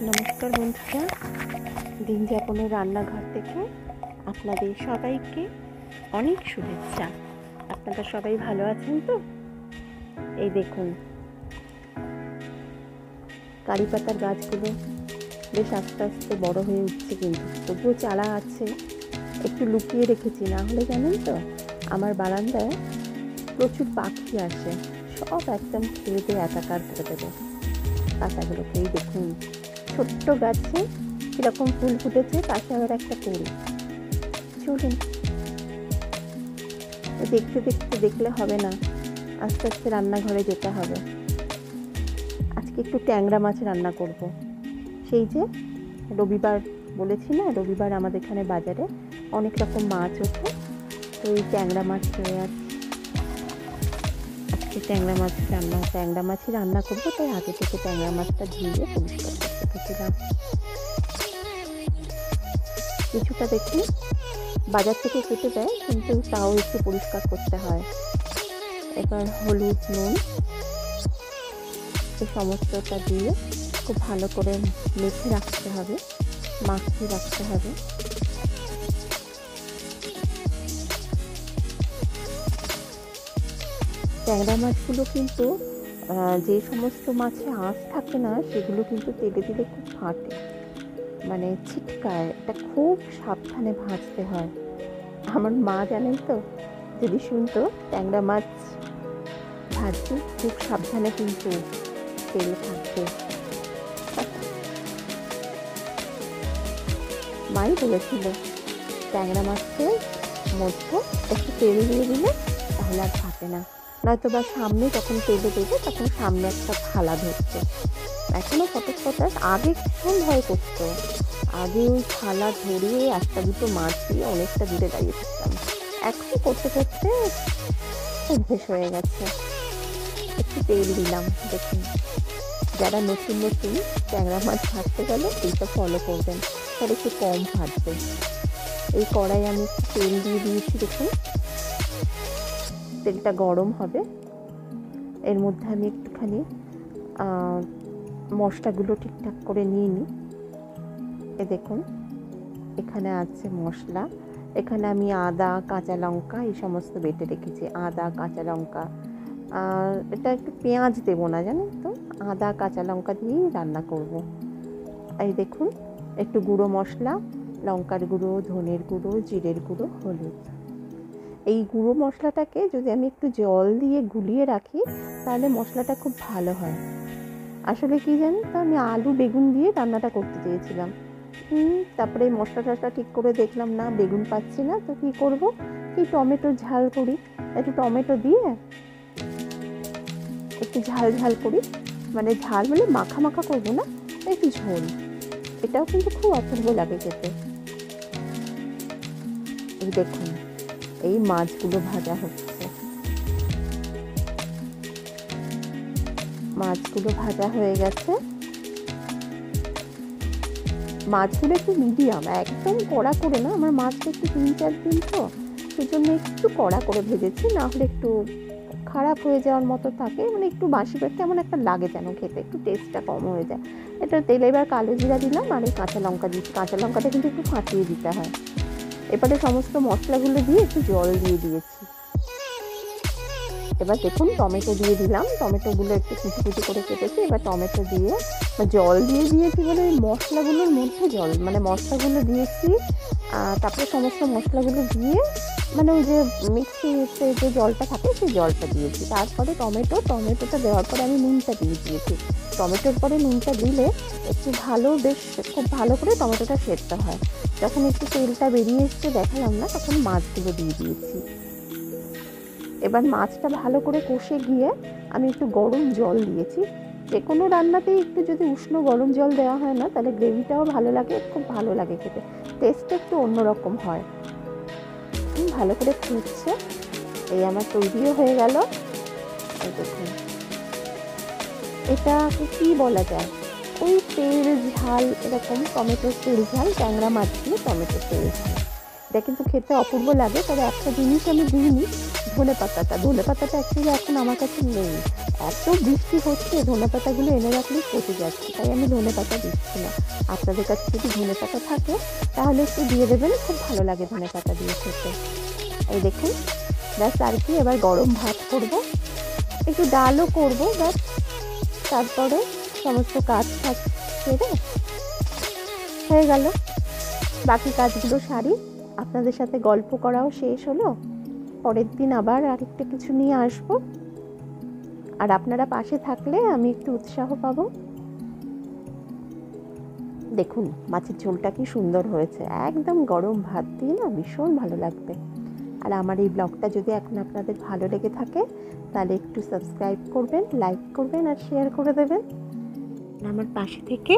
নমস্কার বন্ধুরা, দিন যাপনের রান্নাঘর থেকে আপনাদের সবাইকে অনেক শুভেচ্ছা। আপনারা সবাই ভালো আছেন তো? এই দেখুন, কারি পাতার গাছগুলো বেশ আস্তে আস্তে বড় হয়ে উঠছে, কিন্তু তবুও চারা আছে। একটু লুকিয়ে রেখেছি, না হলে জানেন তো আমার বারান্দায় প্রচুর পাখি আসে, সব একদম খেয়ে দিয়ে একাকার করে দেবে পাতাগুলোকেই। দেখুন ছোট্ট গাছে কিরকম ফুল ফুটেছে, পাশে আবার একটা কুড়ি। চলুন দেখতে দেখতে দেখলে হবে না, আস্তে আস্তে রান্নাঘরে যেতে হবে। আজকে একটু ট্যাংরা মাছ রান্না করব। সেই যে রবিবার বলেছি না, রবিবার আমাদের এখানে বাজারে অনেক রকম মাছ ওঠে, তো এই ট্যাংরা মাছ হয়ে আছে। আজকে ট্যাংরা মাছই রান্না করবো, তাই আগে থেকে ট্যাংরা মাছটা ধুয়ে পরিষ্কার করতে গেছিলাম। কিছুটা দেখি বাজার থেকে কেটে দেয়, কিন্তু তাও একটু পরিষ্কার করতে হয়। এবার হলুদ, নুন এই সমস্তটা দিয়ে খুব ভালো করে মেখে রাখতে হবে, মাখিয়ে রাখতে হবে। ট্যাংরা মাছগুলো কিন্তু যে সমস্ত মাছে আঁশ থাকে না, সেগুলো কিন্তু তেলে দিলে খুব ফাটে, মানে ছিটকায়। এটা খুব সাবধানে ভাজতে হয়। আমার মা জানেন তো, যদি শুনতো ট্যাংরা মাছ ভাজতে খুব সাবধানে কিন্তু তেল থাকবে। মাই বলেছিল ট্যাংরা মাছের মধ্যে একটু তেল দিয়ে দিলে তাহলে আর ফাটে না, নয়তো বা সামনে যখন তেলে দেবে তখন সামনে একটা থালা ধরছে। এখনো ফটক আগে ভীষণ ভয় করতো, আগে ওই থালা ধরিয়ে একটা দুটো মাছ দিয়ে অনেকটা দূরে দাঁড়িয়ে থাকতাম। এখন করতে করতে অভ্যেস হয়ে গেছে। একটু তেল দিলাম, দেখুন যারা নতুন নতুন ট্যাংরা মাছ ভাজতে গেলে এইটা ফলো করবেন, তাহলে একটু কম ভাজবে। এই কড়াই আমি একটু তেল দিয়ে দিয়েছি, দেখুন তেলটা গরম হবে। এর মধ্যে আমি একটুখানি মশলাগুলো ঠিকঠাক করে নিয়ে নিই। এ দেখুন এখানে আছে মশলা, এখানে আমি আদা, কাঁচা লঙ্কা এই সমস্ত বেটে রেখেছি। আদা, কাঁচা লঙ্কা, এটা একটু পেঁয়াজ দেবো না, জানেন তো, আদা কাঁচা লঙ্কা দিয়েই রান্না করব। এই দেখুন একটু গুঁড়ো মশলা, লঙ্কার গুঁড়ো, ধনের গুঁড়ো, জিরের গুঁড়ো, হলুদ। এই গুঁড়ো মশলাটাকে যদি আমি একটু জল দিয়ে গুলিয়ে রাখি তাহলে মশলাটা খুব ভালো হয়। আসলে কি জানেন তো, আমি আলু বেগুন দিয়ে রান্নাটা করতে চেয়েছিলাম, তারপরে এই মশলাটা ঠিক করে দেখলাম না, বেগুন পাচ্ছি না, তো কি করব, কি টমেটোর ঝাল করি। একটু টমেটো দিয়ে একটু ঝাল ঝাল করি, মানে ঝাল বলে মাখা মাখা করবো না, একটু ঝোল। এটাও কিন্তু খুব অপূর্ব লাগে খেতে। এই দেখুন এই মাছগুলো ভাজা হচ্ছে, মাছগুলো ভাজা হয়ে গেছে। মাছগুলো একটু মিডিয়াম, একদম কড়া করে না, আমার মাছটা একটু 3-4 দিন তো, সেজন্য একটু কড়া করে ভেজেছি, না হলে একটু খারাপ হয়ে যাওয়ার মতো থাকে, মানে একটু বাসি পেট কেমন একটা লাগে যেন খেতে, একটু টেস্টটা কম হয়ে যায়। এটা তেলে এবার কালো জিরা দিলাম আর এই কাঁচা লঙ্কা দিচ্ছি। কাঁচা লঙ্কাটা কিন্তু একটু ফাটিয়ে দিতে হয়। এবারে সমস্ত মশলাগুলো দিয়ে একটু জল দিয়ে দিয়েছি। এবার দেখুন টমেটো দিয়ে দিলাম, টমেটোগুলো একটু কুচি কুচি করে কেটেছি। এবার টমেটো দিয়ে জল দিয়ে দিয়েছি, বলে ওই মশলাগুলোর মধ্যে জল, মানে মশলাগুলো দিয়েছি, তারপরে সমস্ত মশলাগুলো দিয়ে, মানে ওই যে মিক্সিতে যে জলটা থাকে সেই জলটা দিয়েছি। তারপরে টমেটোটা দেওয়ার পরে আমি নুনটা দিয়ে দিয়েছি। টমেটোর পরে নুনটা দিলে একটু বেশ খুব ভালো করে টমেটোটা সেদ্ধ হয়। যখন একটু তেলটা বেরিয়ে এসছে দেখালাম না, তখন মাছগুলো দিয়ে দিয়েছি। এবার মাছটা ভালো করে কষে গিয়ে আমি একটু গরম জল দিয়েছি। যে কোনো রান্নাতেই একটু যদি উষ্ণ গরম জল দেওয়া হয় না, তাহলে গ্রেভিটাও ভালো লাগে, খুব ভালো লাগে খেতে, টেস্টটা একটু অন্যরকম হয়। ভালো করে ফুটছে, এই আমার তৈরিও হয়ে গেল। দেখুন এটাকে কি বলা যায়, ওই তেল ঝাল, এরকম টমেটোর তেল ঝাল, ট্যাংরা মাছ দিয়ে টমেটোর তেল ঝাল। এটা কিন্তু খেতে অপূর্ব লাগে। তবে একটা জিনিস আমি দিইনি, ধনে পাতাটা অ্যাকচুয়ালি এখন আমার কাছে নেই, এত বৃষ্টি হচ্ছে ধনে পাতাগুলো এনে রাখলেই পচে যাচ্ছে, তাই আমি ধনে পাতা দিচ্ছি না। আপনাদের কাছে যদি ধনে পাতা থাকে তাহলে একটু দিয়ে দেবেন, খুব ভালো লাগে ধনে পাতা দিয়ে খেতে। এই দেখুন, ব্যাস আর কি, এবার গরম ভাত করব, একটু ডালও করব, ব্যাস তারপরে সমস্ত কাজ ফাজ সেরে হয়ে গেল। বাকি কাজগুলো সারি, আপনাদের সাথে গল্প করাও শেষ হলো। পরের দিন আবার আরেকটা কিছু নিয়ে আসবো, আর আপনারা পাশে থাকলে আমি একটু উৎসাহ পাবো। দেখুন মাছের ঝোলটা কি সুন্দর হয়েছে, একদম গরম ভাত দিয়ে না ভীষণ ভালো লাগবে। আর আমার এই ব্লগটা যদি এখন আপনাদের ভালো লেগে থাকে তাহলে একটু সাবস্ক্রাইব করবেন, লাইক করবেন আর শেয়ার করে দেবেন। আমার পাশে থেকে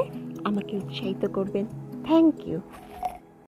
আমাকে উৎসাহিত করবেন। Thank you.